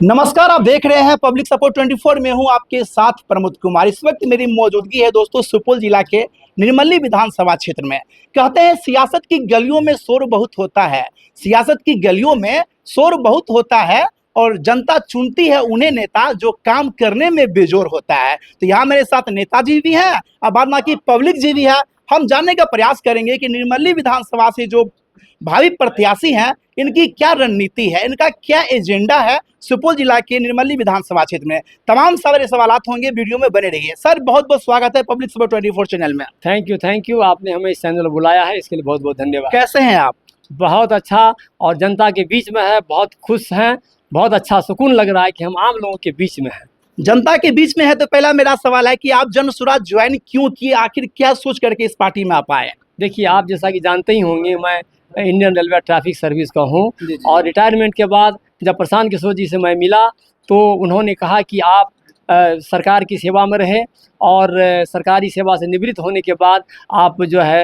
नमस्कार, आप देख रहे हैं पब्लिक सपोर्ट 24 में हूं आपके साथ प्रमोद कुमार। इस वक्त मेरी मौजूदगी है दोस्तों सुपौल जिला के निर्मली विधानसभा क्षेत्र में। कहते हैं सियासत की गलियों में शोर बहुत होता है, सियासत की गलियों में शोर बहुत होता है और जनता चुनती है उन्हें नेता जो काम करने में बेजोर होता है। तो यहाँ मेरे साथ नेताजी भी हैं और बाद बाकी पब्लिक जी भी है। हम जानने का प्रयास करेंगे कि निर्मली विधानसभा से जो भावी प्रत्याशी हैं इनकी क्या रणनीति है, इनका क्या एजेंडा है सुपौल जिला के निर्मली विधानसभा क्षेत्र में। तमाम सारे सवालात होंगे, वीडियो में बने रहिए। सर बहुत बहुत स्वागत है पब्लिक सपोर्ट 24 चैनल में। थैंक यू आपने हमें इस चैनल बुलाया है, इसके लिए बहुत बहुत धन्यवाद। कैसे हैं आप? बहुत अच्छा, और जनता के बीच में है, बहुत खुश हैं, बहुत अच्छा सुकून लग रहा है कि हम आम लोगों के बीच में हैं। जनता के बीच में है तो पहला मेरा सवाल है कि आप जन स्वराज ज्वाइन क्यों किए, आखिर क्या सोच करके इस पार्टी में आप आए? देखिए, आप जैसा कि जानते ही होंगे, मैं इंडियन रेलवे ट्रैफिक सर्विस का हूँ और रिटायरमेंट के बाद जब प्रशांत किशोर जी से मैं मिला तो उन्होंने कहा कि आप सरकार की सेवा में रहे और सरकारी सेवा से निवृत्त होने के बाद आप जो है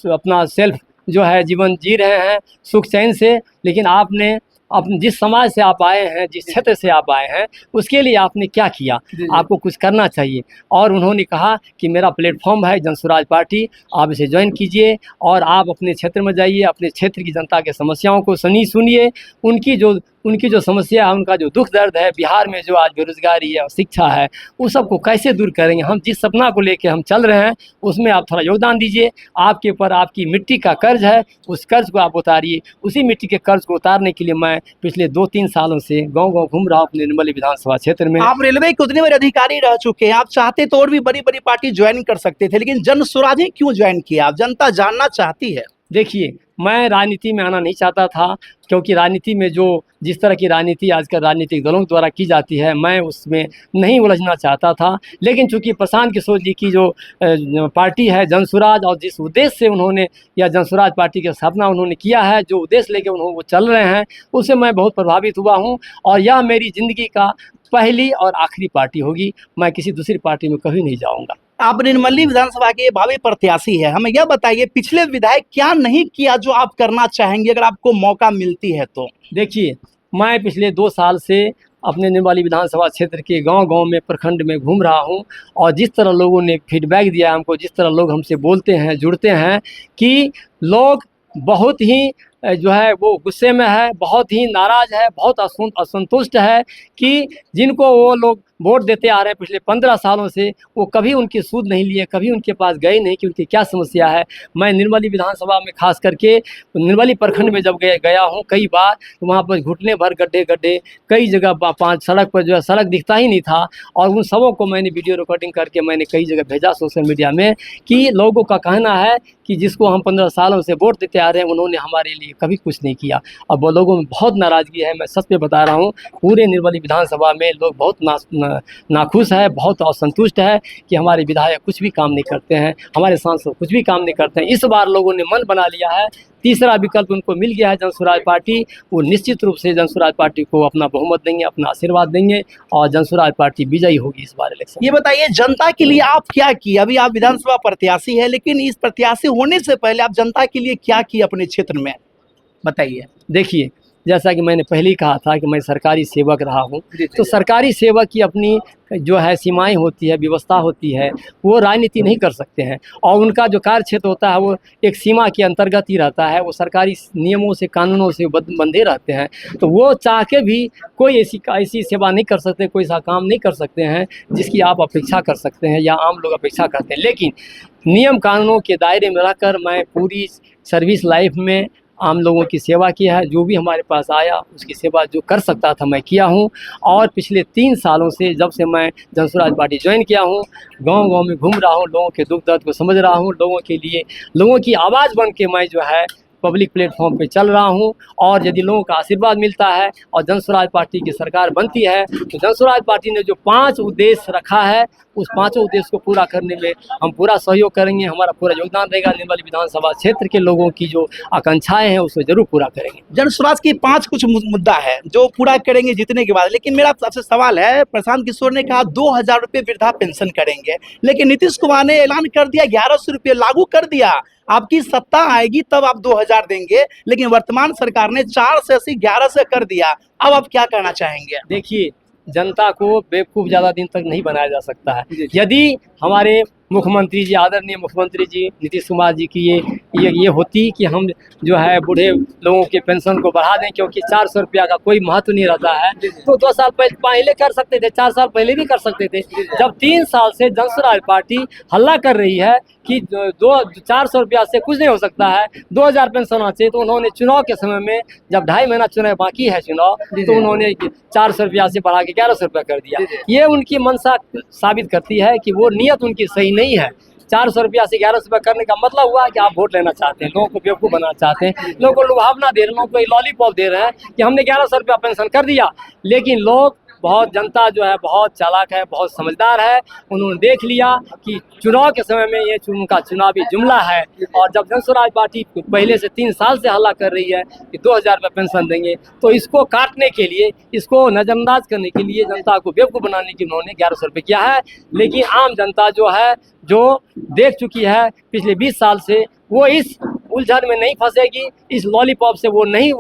अपना सेल्फ जो है जीवन जी रहे हैं सुख चैन से। लेकिन आपने अपने जिस समाज से आप आए हैं, जिस क्षेत्र से आप आए हैं, उसके लिए आपने क्या किया, आपको कुछ करना चाहिए। और उन्होंने कहा कि मेरा प्लेटफॉर्म है जन स्वराज पार्टी, आप इसे ज्वाइन कीजिए और आप अपने क्षेत्र में जाइए, अपने क्षेत्र की जनता के समस्याओं को सुनिए, उनकी जो समस्या है, उनका जो दुख दर्द है, बिहार में जो आज बेरोजगारी है और शिक्षा है, उस सबको कैसे दूर करेंगे। हम जिस सपना को लेकर हम चल रहे हैं उसमें आप थोड़ा योगदान दीजिए। आपके ऊपर आपकी मिट्टी का कर्ज है, उस कर्ज को आप उतारिए। उसी मिट्टी के कर्ज को उतारने के लिए मैं पिछले 2-3 सालों से गांव-गांव घूम रहा हूँ अपने निर्मली विधानसभा क्षेत्र में। आप रेलवे के उतने बड़े अधिकारी रह चुके हैं, आप चाहते तो और भी बड़ी बड़ी पार्टी ज्वाइन कर सकते थे, लेकिन जन स्वराज ही क्यों ज्वाइन किया? आप जनता जानना चाहती है। देखिए, मैं राजनीति में आना नहीं चाहता था, क्योंकि राजनीति में जो जिस तरह की राजनीति आजकल राजनीतिक दलों द्वारा की जाती है, मैं उसमें नहीं उलझना चाहता था। लेकिन चूंकि प्रशांत किशोर जी की जो पार्टी है जन स्वराज, और जिस उद्देश्य से उन्होंने या जन स्वराज पार्टी की स्थापना उन्होंने किया है, जो उद्देश्य लेके उन्होंने वो चल रहे हैं, उससे मैं बहुत प्रभावित हुआ हूँ। और यह मेरी ज़िंदगी का पहली और आखिरी पार्टी होगी, मैं किसी दूसरी पार्टी में कभी नहीं जाऊँगा। आप निर्मली विधानसभा के भावी प्रत्याशी है, हमें यह बताइए पिछले विधायक क्या नहीं किया जो आप करना चाहेंगे अगर आपको मौका मिलती है तो? देखिए, मैं पिछले 2 साल से अपने निर्मली विधानसभा क्षेत्र के गांव-गांव में, प्रखंड में घूम रहा हूं, और जिस तरह लोगों ने फीडबैक दिया हमको, जिस तरह लोग हमसे बोलते हैं, जुड़ते हैं, कि लोग बहुत ही जो है वो गुस्से में है, बहुत ही नाराज़ है, बहुत असंतुष्ट है कि जिनको वो लोग वोट देते आ रहे हैं पिछले 15 सालों से, वो कभी उनकी सूद नहीं लिए, कभी उनके पास गए नहीं कि उनकी क्या समस्या है। मैं निर्मली विधानसभा में खास करके निर्मली प्रखंड में जब गया हूँ कई बार, तो वहाँ पर घुटने भर गड्ढे, कई जगह 5 सड़क पर जो है सड़क दिखता ही नहीं था, और उन सबों को मैंने वीडियो रिकॉर्डिंग करके मैंने कई जगह भेजा सोशल मीडिया में, कि लोगों का कहना है कि जिसको हम 15 सालों से वोट देते आ रहे हैं, उन्होंने हमारे लिए कभी कुछ नहीं किया। अब वो लोगों में बहुत नाराज़गी है, मैं सच में बता रहा हूँ। पूरे निर्मली विधानसभा में लोग बहुत नाखुश है, बहुत असंतुष्ट है कि हमारे विधायक कुछ भी काम नहीं करते हैं, हमारे सांसद कुछ भी काम नहीं करते हैं। इस बार लोगों ने मन बना लिया है, तीसरा विकल्प उनको मिल गया है जन स्वराज पार्टी। वो निश्चित रूप से जन स्वराज पार्टी को अपना बहुमत देंगे, अपना आशीर्वाद देंगे, और जन स्वराज पार्टी विजयी होगी इस बार इलेक्शन। ये बताइए जनता के लिए आप क्या किए? अभी आप विधानसभा प्रत्याशी है, लेकिन इस प्रत्याशी होने से पहले आप जनता के लिए क्या किए अपने क्षेत्र में, बताइए। देखिए, जैसा कि मैंने पहले ही कहा था कि मैं सरकारी सेवक रहा हूँ, तो सरकारी सेवक की अपनी जो है सीमाएं होती है, व्यवस्था होती है, वो राजनीति नहीं कर सकते हैं, और उनका जो कार्य क्षेत्र होता है वो एक सीमा के अंतर्गत ही रहता है। वो सरकारी नियमों से, कानूनों से बंधे रहते हैं, तो वो चाह के भी कोई ऐसी सेवा नहीं कर सकते, कोई ऐसा काम नहीं कर सकते हैं जिसकी आप अपेक्षा कर सकते हैं या आम लोग अपेक्षा करते हैं। लेकिन नियम कानूनों के दायरे में रहकर मैं पूरी सर्विस लाइफ में आम लोगों की सेवा की है। जो भी हमारे पास आया उसकी सेवा जो कर सकता था मैं किया हूँ, और पिछले 3 सालों से जब से मैं जन स्वराज पार्टी ज्वाइन किया हूँ, गांव-गांव में घूम रहा हूँ, लोगों के दुख दर्द को समझ रहा हूँ, लोगों के लिए लोगों की आवाज़ बन के मैं जो है पब्लिक प्लेटफॉर्म पे चल रहा हूँ। और यदि लोगों का आशीर्वाद मिलता है और जन स्वराज पार्टी की सरकार बनती है, तो जन स्वराज पार्टी ने जो 5 उद्देश्य रखा है, उस 5 उद्देश्य को पूरा करने में हम पूरा सहयोग करेंगे, हमारा पूरा योगदान रहेगा। निर्मली विधानसभा क्षेत्र के लोगों की जो आकांक्षाएं हैं उसको जरूर पूरा करेंगे। जन स्वराज की 5 कुछ मुद्दा है जो पूरा करेंगे जीतने के बाद। लेकिन मेरा आपसे सवाल है, प्रशांत किशोर ने कहा 2000 रुपये वृद्धा पेंशन करेंगे, लेकिन नीतीश कुमार ने ऐलान कर दिया 1100 रुपये लागू कर दिया। आपकी सत्ता आएगी तब आप 2000 देंगे, लेकिन वर्तमान सरकार ने 4 से 80 11 से कर दिया। अब आप क्या कहना चाहेंगे? देखिए, जनता को बेवकूफ़ ज़्यादा दिन तक नहीं बनाया जा सकता है। जी। यदि हमारे मुख्यमंत्री जी, आदरणीय मुख्यमंत्री जी नीतीश कुमार जी की ये होती कि हम जो है बूढ़े लोगों के पेंशन को बढ़ा दें, क्योंकि 400 रुपया का कोई महत्व नहीं रहता है, तो 2 साल पहले कर सकते थे, 4 साल पहले भी कर सकते थे। जब 3 साल से जनसुराज पार्टी हल्ला कर रही है कि 400 रुपया से कुछ नहीं हो सकता है, 2000 पेंशन होना चाहिए, तो उन्होंने चुनाव के समय में जब 2.5 महीना चुनाव बाकी है चुनाव, तो उन्होंने 400 रुपया से बढ़ा के 1100 रुपया कर दिया। ये उनकी मंशा साबित करती है कि वो नीयत उनकी सही नहीं है। 400 रुपया से 1100 रुपया करने का मतलब हुआ कि आप वोट लेना चाहते हैं, लोगों को बेवकूफ़ बनाना चाहते हैं, लोगों को लुभावना दे रहे हैं, लोगों को लॉलीपॉप दे रहे हैं कि हमने 1100 रुपया पेंशन कर दिया। लेकिन लोग बहुत, जनता जो है बहुत चालाक है, बहुत समझदार है। उन्होंने देख लिया कि चुनाव के समय में ये उनका चुनावी जुमला है, और जब जनसुराज पार्टी पहले से 3 साल से हल्ला कर रही है कि 2000 रुपये पेंशन देंगे, तो इसको काटने के लिए, इसको नज़रअंदाज करने के लिए, जनता को बेवकूफ़ बनाने के उन्होंने 1100 रुपये किया है। लेकिन आम जनता जो है, जो देख चुकी है पिछले 20 साल से, वो इस उलझन में नहीं फंसेगी, इस लॉलीपॉप से वो नहीं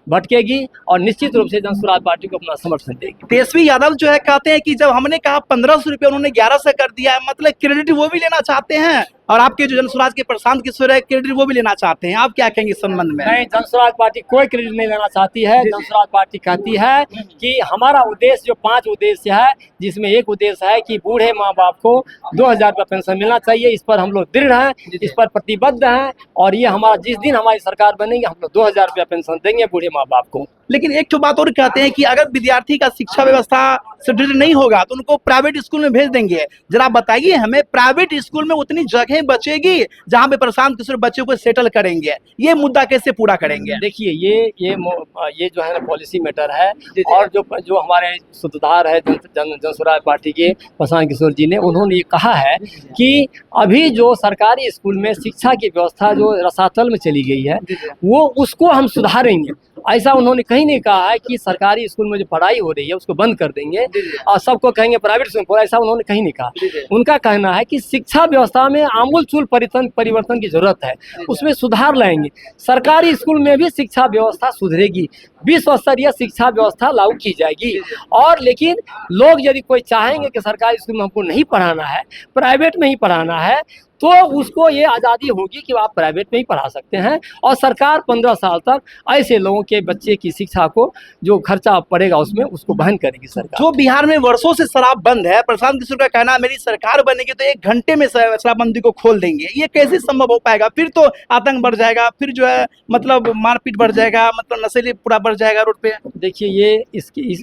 भटकेगी, और निश्चित रूप से जनसुराज पार्टी को अपना समर्थन देगी। तेजस्वी यादव जो है कहते हैं कि जब हमने कहा 1500 रुपये, उन्होंने 11 से कर दिया है, मतलब क्रेडिट वो भी लेना चाहते हैं, और आपके जो जनसुराज के प्रशांत किशोर है, क्रेडिट वो भी लेना चाहते हैं। आप क्या कहेंगे इस संबंध में? नहीं, जनसुराज पार्टी कोई क्रेडिट नहीं लेना चाहती है। जनसुराज पार्टी कहती है कि हमारा उद्देश्य, जो 5 उद्देश्य है, जिसमें एक उद्देश्य है कि बूढ़े माँ बाप को 2000 रुपया पेंशन मिलना चाहिए। इस पर हम लोग दृढ़ हैं, इस पर प्रतिबद्ध हैं, और ये हमारा, जिस दिन हमारी सरकार बनेगी, हम लोग 2000 रुपया पेंशन देंगे बूढ़े माँ बाप को। लेकिन एक तो बात और कहते हैं कि अगर विद्यार्थी का शिक्षा व्यवस्था सुदृढ़ नहीं होगा तो उनको प्राइवेट स्कूल में भेज देंगे। जरा बताइए हमें, प्राइवेट स्कूल में उतनी जगह बचेगी जहां पे प्रशांत किशोर बच्चों को सेटल करेंगे, ये मुद्दा कैसे पूरा करेंगे? देखिए, ये जो है ना पॉलिसी मैटर है, और जो हमारे सूत्रधार है जनसुराज पार्टी के प्रशांत किशोर जी ने, उन्होंने ये कहा है कि अभी जो सरकारी स्कूल में शिक्षा की व्यवस्था जो रसातल में चली गई है, वो उसको हम सुधारेंगे। ऐसा उन्होंने कहीं नहीं कहा है कि सरकारी स्कूल में जो पढ़ाई हो रही है उसको बंद कर देंगे और सबको कहेंगे प्राइवेट स्कूल में, ऐसा उन्होंने कहीं नहीं कहा। उनका कहना है कि शिक्षा व्यवस्था में आमूलचूल परिवर्तन की जरूरत है, उसमें सुधार लाएंगे। सरकारी स्कूल में भी शिक्षा व्यवस्था सुधरेगी, विश्व स्तरीय शिक्षा व्यवस्था लागू की जाएगी। और लेकिन लोग यदि कोई चाहेंगे कि सरकारी स्कूल में हमको नहीं पढ़ाना है, प्राइवेट में ही पढ़ाना है, तो उसको ये आज़ादी होगी कि आप प्राइवेट में ही पढ़ा सकते हैं। और सरकार 15 साल तक ऐसे लोगों के बच्चे की शिक्षा को जो खर्चा पड़ेगा उसमें, उसको वहन करेगी सरकार। जो बिहार में वर्षों से शराब बंद है, प्रशांत किशोर का कहना है मेरी सरकार बनेगी तो 1 घंटे में शराबबंदी को खोल देंगे। ये कैसे संभव हो पाएगा? फिर तो आतंक बढ़ जाएगा, फिर जो है मतलब मारपीट बढ़ जाएगा, मतलब नशेली पूरा बढ़ जाएगा रोड पे। देखिए,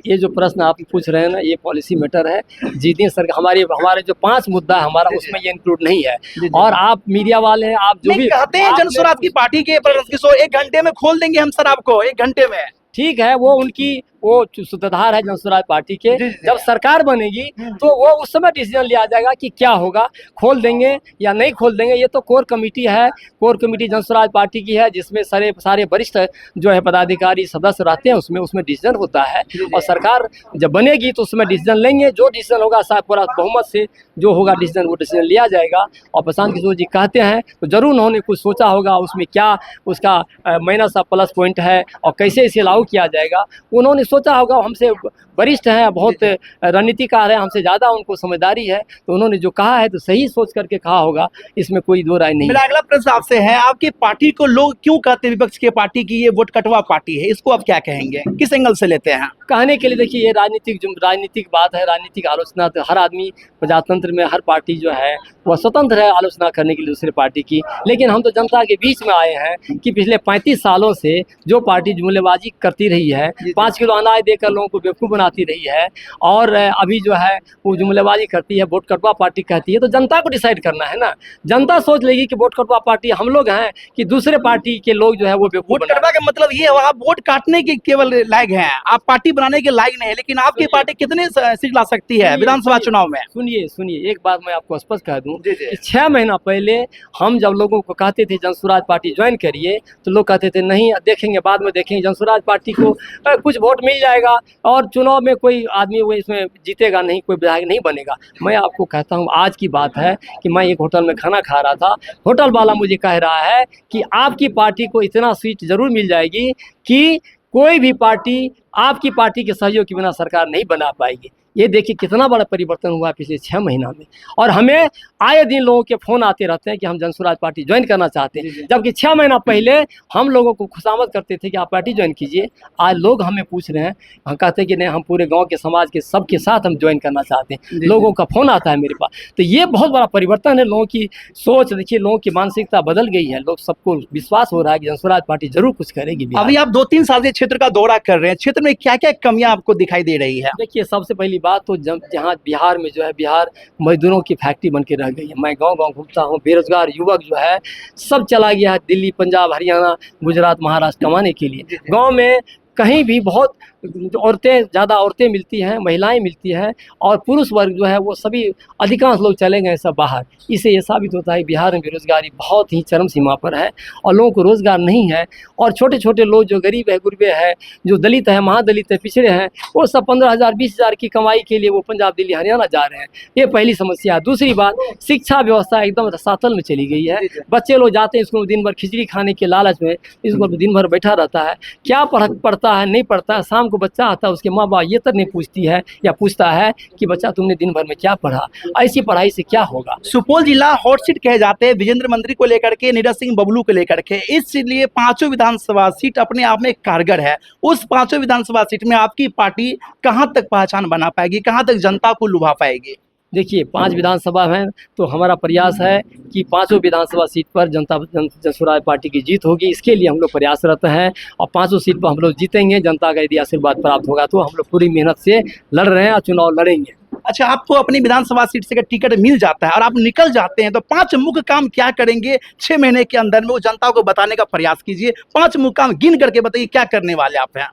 ये जो प्रश्न आप पूछ रहे हैं ना, ये पॉलिसी मैटर है। जिस दिन सरकार, हमारे जो 5 मुद्दा है हमारा, उसमें ये इंक्लूड नहीं है। और आप मीडिया वाले हैं, आप जो भी कहते हैं जनसुराज की पार्टी के प्रशांत किशोर 1 घंटे में खोल देंगे हम शराब को, 1 घंटे में। ठीक है, वो उनकी सूत्रधार है जनसुराज पार्टी के। जब सरकार बनेगी तो वो उस समय डिसीजन लिया जाएगा कि क्या होगा, खोल देंगे या नहीं खोल देंगे। ये तो कोर कमेटी है, कोर कमेटी जनसुराज पार्टी की है, जिसमें सारे वरिष्ठ जो है पदाधिकारी सदस्य रहते हैं, उसमें डिसीजन होता है। और सरकार जब बनेगी तो उसमें डिसीजन लेंगे, जो डिसीजन होगा शायद पूरा बहुमत से जो होगा डिसीजन, वो डिसीजन लिया जाएगा। और प्रशांत किशोर जी कहते हैं तो जरूर उन्होंने कुछ सोचा होगा, उसमें क्या उसका माइनस और प्लस पॉइंट है और कैसे इसे लागू किया जाएगा, उन्होंने सोचा होगा। हमसे वरिष्ठ हैं, बहुत रणनीतिकार हैं, हमसे ज़्यादा उनको समझदारी है, तो उन्होंने जो कहा है तो सही सोच करके कहा होगा, इसमें कोई दो राय नहीं। मेरा अगला प्रश्न आपसे है, आपकी पार्टी को लोग क्यों कहते हैं विपक्ष की पार्टी की ये वोट कटवा पार्टी है? इसको आप क्या कहेंगे, किस एंगल से लेते हैं? कहने के लिए देखिए, ये राजनीतिक बात है, राजनीतिक आलोचना। तो हर आदमी प्रजातंत्र में, हर पार्टी जो है वह स्वतंत्र है आलोचना करने के लिए दूसरे पार्टी की। लेकिन हम तो जनता के बीच में आए हैं कि पिछले 35 सालों से जो पार्टी जुमलेबाजी करती रही है, 5 किलो अनाज देकर लोगों को बेवकूफ़ बनाती रही है, और अभी जो है वो जुमलेबाजी करती है, वोट कटवा पार्टी कहती है, तो जनता को डिसाइड करना है ना। जनता सोच लेगी कि वोट कटवा पार्टी हम लोग हैं कि दूसरे पार्टी के लोग जो है वो बेवकूफ़। वोट कटवा का मतलब ये है आप वोट काटने के केवल लायक हैं, आप पार्टी बनाने के लायक नहीं है। लेकिन आपकी पार्टी कितने सीट ला सकती है विधानसभा चुनाव में? सुनिए, एक बात मैं आपको स्पष्ट कह दूं कि 6 महीना पहले हम जब लोगों को कहते थे जनसुराज पार्टी ज्वाइन करिए, तो लोग कहते थे नहीं, देखेंगे, बाद में देखेंगे, जनसुराज पार्टी को कुछ वोट मिल जाएगा और चुनाव 100 में कोई आदमी वो इसमें जीतेगा नहीं, कोई विधायक नहीं बनेगा। मैं आपको कहता हूँ, आज की बात है कि मैं एक होटल में खाना खा रहा था, होटल वाला मुझे कह रहा है कि आपकी पार्टी को इतना सीट जरूर मिल जाएगी कि कोई भी पार्टी आपकी पार्टी के सहयोग के बिना सरकार नहीं बना पाएगी। ये देखिए कितना बड़ा परिवर्तन हुआ है पिछले 6 महीना में। और हमें आए दिन लोगों के फ़ोन आते रहते हैं कि हम जनसुराज पार्टी ज्वाइन करना चाहते हैं, जबकि 6 महीना पहले हम लोगों को खुशामद करते थे कि आप पार्टी ज्वाइन कीजिए। आज लोग हमें पूछ रहे हैं, हम कहते हैं कि नहीं, हम पूरे गांव के समाज के सबके साथ हम ज्वाइन करना चाहते हैं। लोगों का फ़ोन आता है मेरे पास। तो ये बहुत बड़ा परिवर्तन है, लोगों की सोच देखिए, लोगों की मानसिकता बदल गई है। लोग सबको विश्वास हो रहा है कि जनसुराज पार्टी जरूर कुछ करेगी। अभी आप 2-3 साल से क्षेत्र का दौरा कर रहे हैं, क्षेत्र में क्या क्या कमियां आपको दिखाई दे रही है? देखिए, सबसे पहली बात तो जहाँ बिहार में जो है, बिहार मजदूरों की फैक्ट्री बन के रह गई है। मैं गांव-गांव घूमता हूँ, बेरोजगार युवक जो है सब चला गया है दिल्ली, पंजाब, हरियाणा, गुजरात, महाराष्ट्र कमाने के लिए। गांव में कहीं भी बहुत ज़्यादा औरतें मिलती हैं, महिलाएं मिलती हैं, और पुरुष वर्ग जो है वो सभी अधिकांश लोग चले गए सब बाहर। इससे ये साबित होता है कि बिहार में बेरोजगारी बहुत ही चरम सीमा पर है और लोगों को रोज़गार नहीं है। और छोटे छोटे लोग जो गरीब है, गुरबे हैं, जो दलित है, महादलित है, पिछड़े हैं, वो सब 15,000 20,000 की कमाई के लिए वो पंजाब, दिल्ली, हरियाणा जा रहे हैं। ये पहली समस्या है। दूसरी बात, शिक्षा व्यवस्था एकदम रसातल में चली गई है। बच्चे लोग जाते हैं स्कूल, दिन भर खिचड़ी खाने के लालच में स्कूल में दिन भर बैठा रहता है। क्या पढ़ता है, नहीं पढ़ता है। शाम को बच्चा आता है, उसके माँ बाप ये तक नहीं पूछती है या पूछता है कि बच्चा तुमने दिन भर में क्या पढ़ा। ऐसी पढ़ाई से क्या होगा? सुपौल जिला हॉट सीट कहे जाते हैं विजेंद्र मंत्री को लेकर के, नीरज सिंह बबलू को लेकर के, इसलिए 5 विधानसभा सीट अपने आप में कारगर है। उस 5 विधानसभा सीट में आपकी पार्टी कहां तक पहचान बना पाएगी, कहां तक जनता को लुभा पाएगी? देखिए, 5 विधानसभा हैं तो हमारा प्रयास है कि 5 विधानसभा सीट पर जनसुराज पार्टी की जीत होगी। इसके लिए हम लोग प्रयासरत हैं और 5 सीट पर हम लोग जीतेंगे। जनता का यदि आशीर्वाद प्राप्त होगा तो हम लोग पूरी मेहनत से लड़ रहे हैं और चुनाव लड़ेंगे। अच्छा, आपको अपनी विधानसभा सीट से टिकट मिल जाता है और आप निकल जाते हैं, तो 5 मुख्य काम क्या करेंगे 6 महीने के अंदर में, वो जनता को बताने का प्रयास कीजिए। 5 मुख्य काम गिन करके बताइए, क्या करने वाले आप हैं?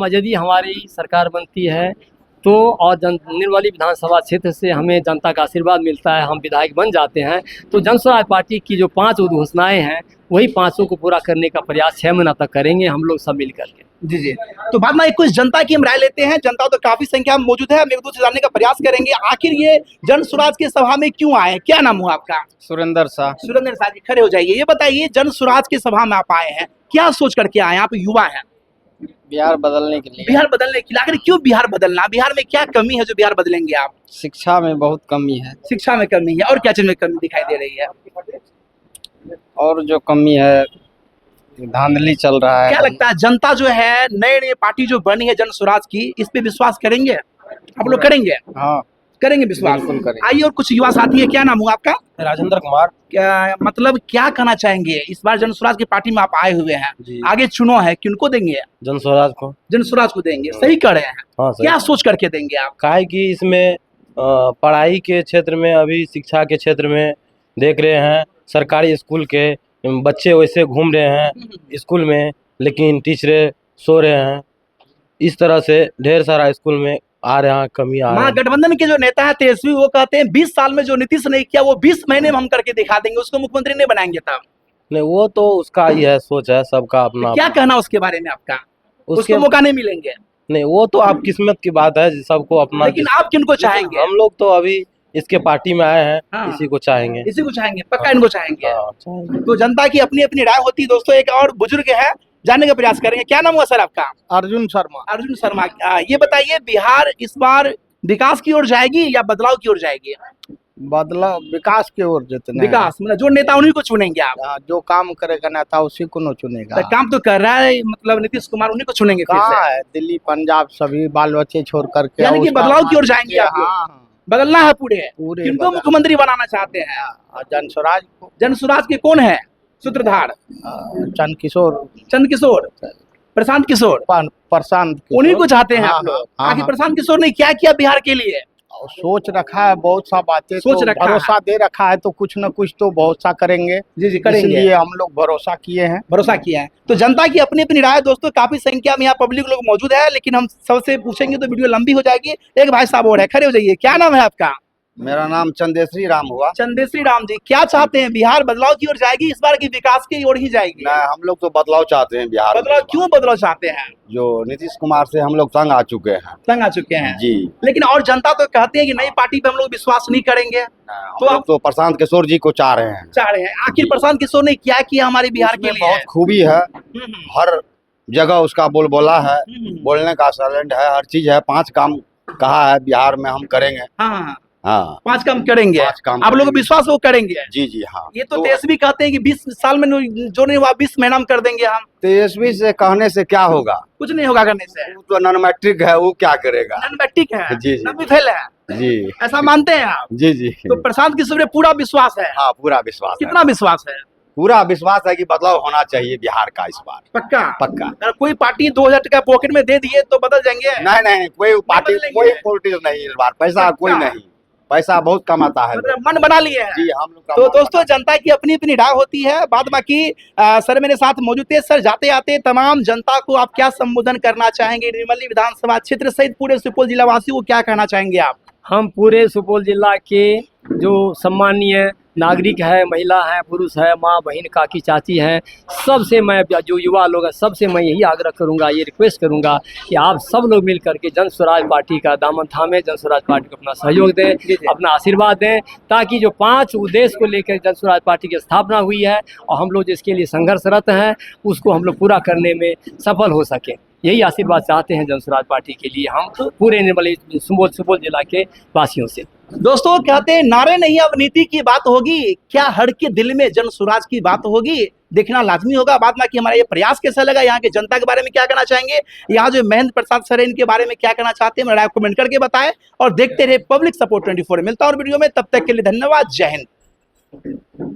यदि हमारी सरकार बनती है तो और निर्मली विधानसभा क्षेत्र से हमें जनता का आशीर्वाद मिलता है, हम विधायक बन जाते हैं, तो जनसुराज पार्टी की जो 5 उद्घोषणाएं हैं वही 5 को पूरा करने का प्रयास 6 महीना तक करेंगे हम लोग सब मिल करके। जी जी। तो बाद में कुछ जनता की हम राय लेते हैं। जनता तो काफी संख्या में मौजूद है, हम एक दूसरे से जानने का प्रयास करेंगे आखिर ये जनसुराज की सभा में क्यों आए। क्या नाम हुआ आपका? सुरेंद्र शाह। सुरेंद्र शाह जी, खड़े हो जाइए। ये बताइए, जनसुराज की सभा में आप आए हैं, क्या सोच करके आए? आप युवा हैं। बिहार बदलने के लिए। बिहार बदलने के लिए? आखिर क्यों बिहार बदलना? बिहार में क्या कमी है जो बिहार बदलेंगे आप? शिक्षा में बहुत कमी है। शिक्षा में कमी है, और क्या चीज में कमी दिखाई दे रही है? और जो कमी है, धांधली चल रहा है। क्या लगता है जनता जो है, नए नए पार्टी जो बनी है जनसुराज की, इस पे विश्वास करेंगे? आप लोग करेंगे? हाँ, करेंगे विश्वास। बिल्कुल करेंगे। आइए, और कुछ युवा साथी है। क्या नाम हुआ आपका? राजेंद्र कुमार। क्या मतलब, क्या कहना चाहेंगे? इस बार जनसुराज की पार्टी में आप आए हुए हैं, आगे चुनाव है, किनको देंगे? जनसुराज को। जनसुराज को देंगे। सही कह रहे हैं। हाँ, क्या सोच करके देंगे आप? काहे कि इसमें पढ़ाई के क्षेत्र में, अभी शिक्षा के क्षेत्र में देख रहे हैं, सरकारी स्कूल के बच्चे वैसे घूम रहे हैं स्कूल में, लेकिन टीचरें सो रहे हैं। इस तरह से ढेर सारा स्कूल में आ रहा है, कमी आ रहा है। महागठबंधन के जो नेता है तेजस्वी, वो कहते हैं 20 साल में जो नीतीश ने किया वो 20 महीने में हम करके दिखा देंगे, उसको मुख्यमंत्री नहीं बनाएंगे। तब नहीं, वो तो उसका ही है, सोच है, सबका अपना। क्या कहना उसके बारे में आपका? उसको मौका नहीं मिलेंगे? नहीं, वो तो आप किस्मत की बात है, सबको अपना। लेकिन आप किनको चाहेंगे? हम लोग तो अभी इसके पार्टी में आए हैं। हाँ। इसी को चाहेंगे। इसी को चाहेंगे, पक्का इनको चाहेंगे। हाँ, चाहेंगे। तो जनता की अपनी अपनी राय होती है। दोस्तों, एक और बुजुर्ग है, जानने का प्रयास करेंगे। क्या नाम हुआ सर आपका? अर्जुन शर्मा। अर्जुन शर्मा। ये बताइए, बिहार इस बार विकास की ओर जाएगी या बदलाव की ओर जाएगी? बदलाव, विकास की ओर जितने विकास मतलब जो नेता उन्हीं को चुनेंगे आप? जो काम करेगा नेता उसी को न चुनेगा। तो काम तो कर रहा है, मतलब नीतीश कुमार, उन्हीं को चुनेंगे फिर से? कहाँ है, दिल्ली पंजाब सभी बाल बच्चे छोड़ करके। यानी कि बदलाव की ओर जाएंगे आप? हाँ, बदलना है पूरे। किनको बदलना। मुख्यमंत्री बनाना चाहते हैं? जनसुराज को। जनसुराज के कौन है सूत्रधार? चंद किशोर, प्रशांत किशोर, प्रशांत उन्हीं को चाहते हैं हाँ, आप लोग? हाँ, आखिर हाँ। प्रशांत किशोर ने क्या किया बिहार के लिए? सोच रखा है बहुत सा बातें, सोच तो रखा है। भरोसा दे रखा है, तो कुछ न कुछ तो बहुत सा करेंगे। जी जी, करेंगे। इसलिए हम लोग भरोसा किए हैं। भरोसा किया है। तो जनता की अपनी अपनी राय। दोस्तों, काफी संख्या में यहाँ पब्लिक लोग मौजूद है, लेकिन हम सबसे पूछेंगे तो वीडियो लंबी हो जाएगी। एक भाई साहब और है, खड़े हो जाइए। क्या नाम है आपका? मेरा नाम चंदेश्वरी राम हुआ। चंदेश्वरी राम जी, क्या चाहते हैं? बिहार बदलाव की ओर जाएगी इस बार की विकास की ओर ही जाएगी? नहीं, हम लोग तो बदलाव चाहते हैं बिहार में। बदलाव क्यों बदलाव चाहते हैं? जो नीतीश कुमार से हम लोग तंग आ चुके हैं। तंग आ चुके हैं जी। लेकिन और जनता तो कहती है कि नई पार्टी पे हम लोग विश्वास नहीं करेंगे। हम लोग तो प्रशांत किशोर जी को चाह रहे हैं। चाह रहे हैं। आखिर प्रशांत किशोर ने क्या किया हमारे बिहार के उसमें लिए? बहुत खूबी है, हर जगह उसका बोलबोला है, बोलने का टैलेंट है, हर चीज है। 5 काम कहा है बिहार में हम करेंगे। हाँ, हाँ, 5 काम करेंगे। 5 काम आप लोग को करेंगे। विश्वास वो करेंगे? जी जी हाँ। ये तो तेजस्वी कहते हैं कि 20 साल में जो नहीं हुआ 20 महीना में कर देंगे हम। तेजस्वी से कहने से क्या होगा? कुछ नहीं होगा करने से। वो तो नॉन मैट्रिक है, वो क्या करेगा? नन मैट्रिक है, जी, जी। नन फेल है, जी ऐसा मानते हैं आप? जी जी। तो प्रशांत किशोर पे पूरा विश्वास है? हाँ, पूरा विश्वास है। कितना विश्वास है? पूरा विश्वास है कि बदलाव होना चाहिए बिहार का इस बार। पक्का? पक्का। अगर कोई पार्टी 2000 टका पॉकेट में दे दिए तो बदल जाएंगे? नहीं नहीं, कोई पार्टी बदलेंगे। कोई पॉलिटिक्स नहीं इस बार। पैसा कोई नहीं, पैसा बहुत कमाता है। मतलब मन बना लिए हैं? जी, हम लोग का तो मन दोस्तों, जनता की अपनी अपनी राय होती है। बाद बाकी सर मेरे साथ मौजूद थे। सर, जाते आते तमाम जनता को आप क्या संबोधन करना चाहेंगे? निर्मली विधानसभा क्षेत्र सहित पूरे सुपौल जिला वासियों को क्या कहना चाहेंगे आप? हम पूरे सुपौल जिला के जो सम्मानीय नागरिक है, महिला है, पुरुष है, माँ बहन काकी चाची हैं, सबसे मैं जो युवा लोग हैं सबसे मैं यही आग्रह करूंगा, ये रिक्वेस्ट करूंगा कि आप सब लोग मिल करके जन स्वराज पार्टी का दामन थामे, जन स्वराज पार्टी को अपना सहयोग दें, अपना आशीर्वाद दें, ताकि जो 5 उद्देश्य को लेकर जन स्वराज पार्टी की स्थापना हुई है और हम लोग जिसके लिए संघर्षरत हैं उसको हम लोग पूरा करने में सफल हो सकें। यही आशीर्वाद चाहते हैं जन स्वराज पार्टी के लिए हम पूरे निर्मली सुपौल जिला के वासियों से। दोस्तों, कहते हैं नारे नहीं अब नीति की बात होगी, क्या हर के दिल में जन स्वराज की बात होगी? देखना लाजमी होगा। बाद में कि हमारा ये प्रयास कैसा लगा, यहाँ के जनता के बारे में क्या कहना चाहेंगे, यहाँ जो महेंद्र प्रसाद सर इनके बारे में क्या कहना चाहते हैं, मेरा कमेंट करके बताएं और देखते रहे पब्लिक सपोर्ट 24। मिलता और वीडियो में, तब तक के लिए धन्यवाद। जय हिंद।